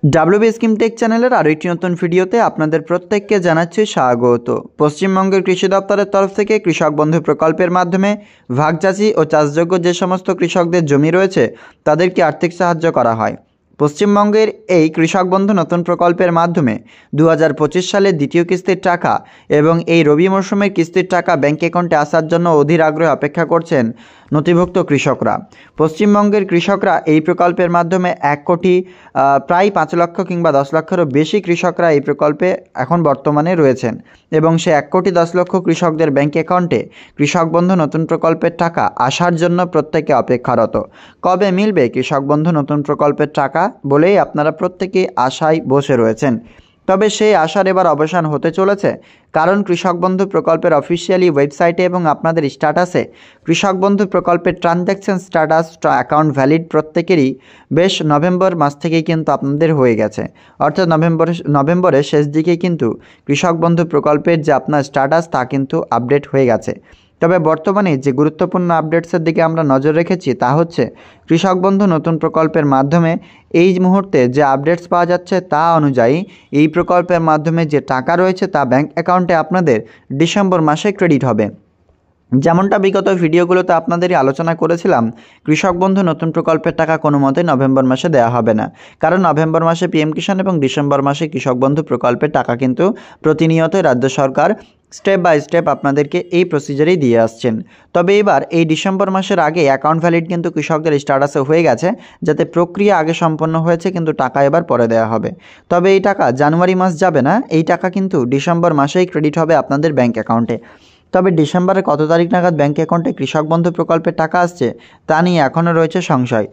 WB scheme take চ্যানেলের আরও একটি নতুন ভিডিওতে আপনাদের প্রত্যেককে জানাচ্ছি স্বাগত। পশ্চিমবঙ্গের কৃষি দপ্তরের তরফ থেকে কৃষক বন্ধু প্রকল্পের মাধ্যমে ভাগচাষি ও চাষযোগ্য যে সমস্ত কৃষকদের জমি রয়েছে তাদেরকে আর্থিক সাহায্য করা হয়। পশ্চিমবঙ্গের এই কৃষক বন্ধু নতুন প্রকল্পের মাধ্যমে 2025 সালের দ্বিতীয় কিস্তির টাকা এবং এই রবি মরশুমের কিস্তির টাকা ব্যাঙ্ক অ্যাকাউন্টে আসার জন্য অধীর আগ্রহে অপেক্ষা করছেন নথিভুক্ত কৃষকরা। পশ্চিমবঙ্গের কৃষকরা এই প্রকল্পের মাধ্যমে 1 কোটি প্রায় 5 লক্ষ কিংবা 10 লক্ষেরও বেশি কৃষকরা এই প্রকল্পে এখন বর্তমানে রয়েছেন এবং সে 1 কোটি 10 লক্ষ কৃষকদের ব্যাঙ্ক অ্যাকাউন্টে কৃষক বন্ধু নতুন প্রকল্পের টাকা আসার জন্য প্রত্যেকে অপেক্ষারত। কবে মিলবে কৃষক বন্ধু নতুন প্রকল্পের টাকা বলেই আপনারা প্রত্যেকেই আশায় বসে রয়েছেন। তবে সেই আশার এবার অবসান হতে চলেছে, কারণ কৃষক বন্ধু প্রকল্পের অফিসিয়ালি ওয়েবসাইটে এবং আপনাদের স্ট্যাটাসে কৃষক বন্ধু প্রকল্পের ট্রানজ্যাকশন স্ট্যাটাস অ্যাকাউন্ট ভ্যালিড প্রত্যেকেরই বেশ নভেম্বর মাস থেকেই কিন্তু আপনাদের হয়ে গেছে, অর্থাৎ নভেম্বরের শেষ দিকে কিন্তু কৃষক বন্ধু প্রকল্পের যে আপনার স্ট্যাটাস তা কিন্তু আপডেট হয়ে গেছে। তবে বর্তমানে যে গুরুত্বপূর্ণ আপডেটসের দিকে আমরা নজর রেখেছি তা হচ্ছে কৃষক বন্ধু নতুন প্রকল্পের মাধ্যমে এই মুহূর্তে যে আপডেটস পাওয়া যাচ্ছে তা অনুযায়ী এই প্রকল্পের মাধ্যমে যে টাকা রয়েছে তা ব্যাঙ্ক অ্যাকাউন্টে আপনাদের ডিসেম্বর মাসে ক্রেডিট হবে। যেমনটা বিগত ভিডিওগুলোতে আপনাদেরই আলোচনা করেছিলাম, কৃষক বন্ধু নতুন প্রকল্পের টাকা কোনো মতে নভেম্বর মাসে দেওয়া হবে না, কারণ নভেম্বর মাসে পিএম কিষাণ এবং ডিসেম্বর মাসে কৃষক বন্ধু প্রকল্পের টাকা কিন্তু প্রতিনিয়তই রাজ্য সরকার স্টেপ বাই স্টেপ আপনাদেরকে এই প্রসিজারেই দিয়ে আসছেন। তবে এবার এই ডিসেম্বর মাসের আগে অ্যাকাউন্ট ভ্যালিড কিন্তু কৃষকদের স্ট্যাটাসে হয়ে গেছে, যাতে প্রক্রিয়া আগে সম্পন্ন হয়েছে কিন্তু টাকা এবার পরে দেওয়া হবে। তবে এই টাকা জানুয়ারি মাস যাবে না, এই টাকা কিন্তু ডিসেম্বর মাসেই ক্রেডিট হবে আপনাদের ব্যাঙ্ক অ্যাকাউন্টে। তবে ডিসেম্বরের কত তারিখ নাগাদ ব্যাঙ্ক অ্যাকাউন্টে কৃষক বন্ধু প্রকল্পের টাকা আসছে তা নিয়ে এখনও রয়েছে সংশয়,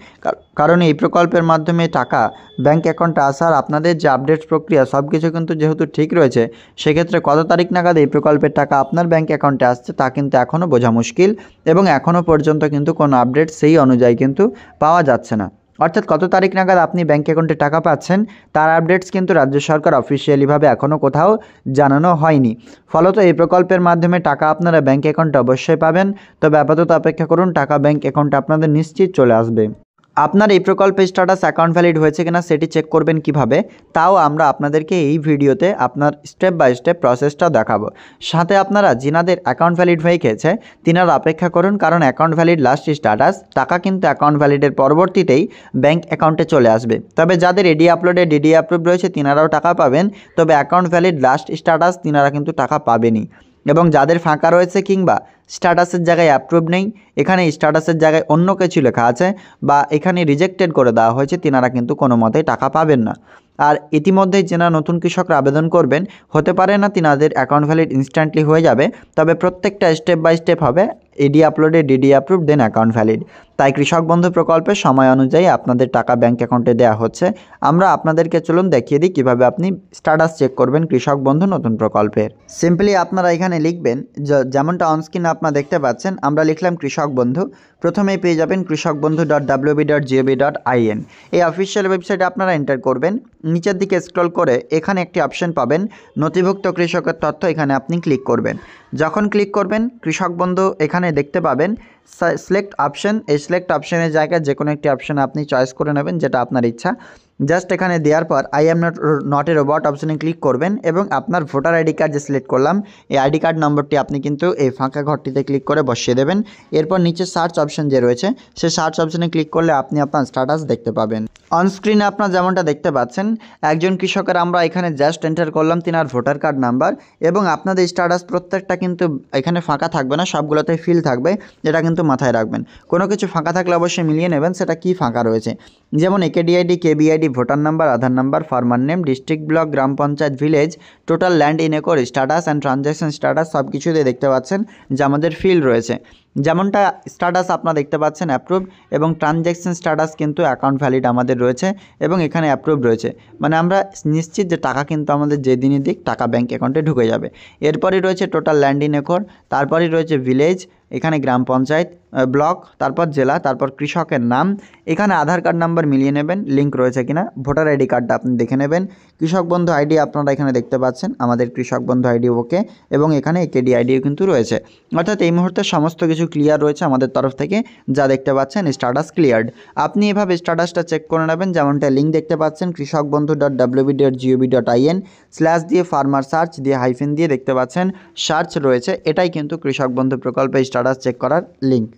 কারণ এই প্রকল্পের মাধ্যমে টাকা ব্যাঙ্ক অ্যাকাউন্টে আসার আপনাদের যে আপডেট প্রক্রিয়া সব কিছু কিন্তু যেহেতু ঠিক রয়েছে, সেক্ষেত্রে কত তারিখ নাগাদ এই প্রকল্পের টাকা আপনার ব্যাঙ্ক অ্যাকাউন্টে আসছে তা কিন্তু এখনও বোঝা মুশকিল এবং এখনও পর্যন্ত কিন্তু কোনো আপডেট সেই অনুযায়ী কিন্তু পাওয়া যাচ্ছে না। অর্থাৎ কত তারিখ নাগাদ আপনি ব্যাঙ্ক অ্যাকাউন্টে টাকা পাচ্ছেন তার আপডেটস কিন্তু রাজ্য সরকার অফিসিয়ালিভাবে এখনও কোথাও জানানো হয়নি। ফলত এই প্রকল্পের মাধ্যমে টাকা আপনারা ব্যাঙ্ক অ্যাকাউন্টে অবশ্যই পাবেন, তবে আপাতত অপেক্ষা করুন, টাকা ব্যাঙ্ক অ্যাকাউন্টে আপনাদের নিশ্চিত চলে আসবে। আপনার এই প্রকল্পের স্ট্যাটাস অ্যাকাউন্ট ভ্যালিড হয়েছে কিনা সেটি চেক করবেন কিভাবে, তাও আমরা আপনাদেরকে এই ভিডিওতে আপনার স্টেপ বাই স্টেপ প্রসেসটা দেখাবো। সাথে আপনারা যিনাদের অ্যাকাউন্ট ভ্যালিড হয়ে গেছে তিনারা অপেক্ষা করুন, কারণ অ্যাকাউন্ট ভ্যালিড লাস্ট স্ট্যাটাস টাকা কিন্তু অ্যাকাউন্ট ভ্যালিডের পরবর্তীতেই ব্যাঙ্ক অ্যাকাউন্টে চলে আসবে। তবে যাদের এডি আপলোডে ডিডি অ্যাপ্রুভ রয়েছে তিনারাও টাকা পাবেন, তবে অ্যাকাউন্ট ভ্যালিড লাস্ট স্ট্যাটাস তিনারা কিন্তু টাকা পাবেনই। এবং যাদের ফাঁকা রয়েছে কিংবা স্ট্যাটাসের জায়গায় অ্যাপ্রুভ নেই, এখানে স্ট্যাটাসের জায়গায় অন্য কিছু লেখা আছে বা এখানে রিজেক্টেড করে দেওয়া হয়েছে, তিনারা কিন্তু কোনো মতেই টাকা পাবেন না। আর ইতিমধ্যেই যারা নতুন কৃষকরা আবেদন করবেন, হতে পারে না তিনাদের অ্যাকাউন্ট ভ্যালিড ইনস্ট্যান্টলি হয়ে যাবে, তবে প্রত্যেকটা স্টেপ বাই স্টেপ হবে এডি আপলোডে ডিডি অ্যাপ্রুভ দেন অ্যাকাউন্ট ভ্যালিড। তাই কৃষক বন্ধু প্রকল্পের সময় অনুযায়ী আপনাদের টাকা ব্যাঙ্ক অ্যাকাউন্টে দেওয়া হচ্ছে। আমরা আপনাদেরকে চলুন দেখিয়ে দিই কীভাবে আপনি স্ট্যাটাস চেক করবেন কৃষক বন্ধু নতুন প্রকল্পের। সিম্পলি আপনারা এখানে লিখবেন, যেমনটা অনস্ক্রিনে আপনারা দেখতে পাচ্ছেন, আমরা লিখলাম কৃষক বন্ধু। প্রথমেই পেয়ে যাবেন krisakbandhu.wb.gov.in। এই অফিসিয়াল ওয়েবসাইটে আপনারা এন্টার করবেন, নিচের দিকে স্ক্রল করে এখানে একটি অপশন পাবেন নথিভুক্ত কৃষকের তথ্য, এখানে আপনি ক্লিক করবেন। যখন ক্লিক করবেন কৃষক বন্ধু এখানে দেখতে পাবেন সিলেক্ট অপশন। এই সিলেক্ট অপশনের জায়গায় যে কোনো একটি অপশন আপনি চয়েস করে নেবেন, যেটা আপনার ইচ্ছা। জাস্ট এখানে দেওয়ার পর I am not a robot অপশনে ক্লিক করবেন এবং আপনার ভোটার আইডি কার্ড যে সিলেক্ট করলাম এই আইডি কার্ড নম্বরটি আপনি কিন্তু এই ফাঁকা ঘরটিতে ক্লিক করে বসিয়ে দেবেন। এরপর নিচে সার্চ অপশন যে রয়েছে সেই সার্চ অপশনে ক্লিক করলে আপনি আপনার স্ট্যাটাস দেখতে পাবেন। অনস্ক্রিনে আপনার যেমনটা দেখতে পাচ্ছেন, একজন কৃষকের আমরা এখানে জাস্ট এন্টার করলাম তিনার ভোটার কার্ড নাম্বার, এবং আপনাদের স্ট্যাটাস প্রত্যেকটা কিন্তু এখানে ফাঁকা থাকবে না, সবগুলোতে ফিল থাকবে, এটা কিন্তু মাথায় রাখবেন। কোনো কিছু ফাঁকা থাকলে অবশ্যই মিলিয়ে নেবেন সেটা কি ফাঁকা রয়েছে, যেমন AKDID, KBID, voter number, Aadhaar number, farmer name, district, block, gram panchayat, village, total land in acre, status and transaction status সব কিছুতে দেখতে পাচ্ছেন যে আমাদের ফিল রয়েছে। যেমনটা স্ট্যাটাস আপনারা দেখতে পাচ্ছেন অ্যাপ্রুভ, এবং ট্রানজ্যাকশন স্ট্যাটাস কিন্তু অ্যাকাউন্ট ভ্যালিড আমাদের রয়েছে এবং এখানে অ্যাপ্রুভ রয়েছে, মানে আমরা নিশ্চিত যে টাকা কিন্তু আমাদের যেদিনই দিক টাকা ব্যাঙ্ক অ্যাকাউন্টে ঢুকে যাবে। এরপরই রয়েছে টোটাল ল্যান্ড ইন একর, তারপরই রয়েছে ভিলেজ, এখানে গ্রাম পঞ্চায়েত, ব্লক, তারপর জেলা, তারপর কৃষকের নাম, এখানে আধার কার্ড নাম্বার মিলিয়ে নেবেন লিঙ্ক রয়েছে কিনা, ভোটার আইডি কার্ডটা আপনি দেখে নেবেন, কৃষক বন্ধু আইডি আপনারা এখানে দেখতে পাচ্ছেন, আমাদের কৃষক বন্ধু আইডি ওকে, এবং এখানে কেডি আইডিও কিন্তু রয়েছে। অর্থাৎ এই মুহূর্তে সমস্ত কিছু ক্লিয়ার রয়েছে আমাদের তরফ থেকে, যা দেখতে পাচ্ছেন স্ট্যাটাস ক্লিয়ার্ড। আপনি এভাবে স্ট্যাটাসটা চেক করে নেবেন, যেমনটা লিঙ্ক দেখতে পাচ্ছেন kৃষকবন্ধু.wb.gov.in স্ল্যাশ দিয়ে ফার্মার সার্চ দিয়ে হাইফেন দিয়ে দেখতে পাচ্ছেন সার্চ রয়েছে, এটাই কিন্তু কৃষক বন্ধু প্রকল্পের স্ট্যাটাস চেক করার লিঙ্ক।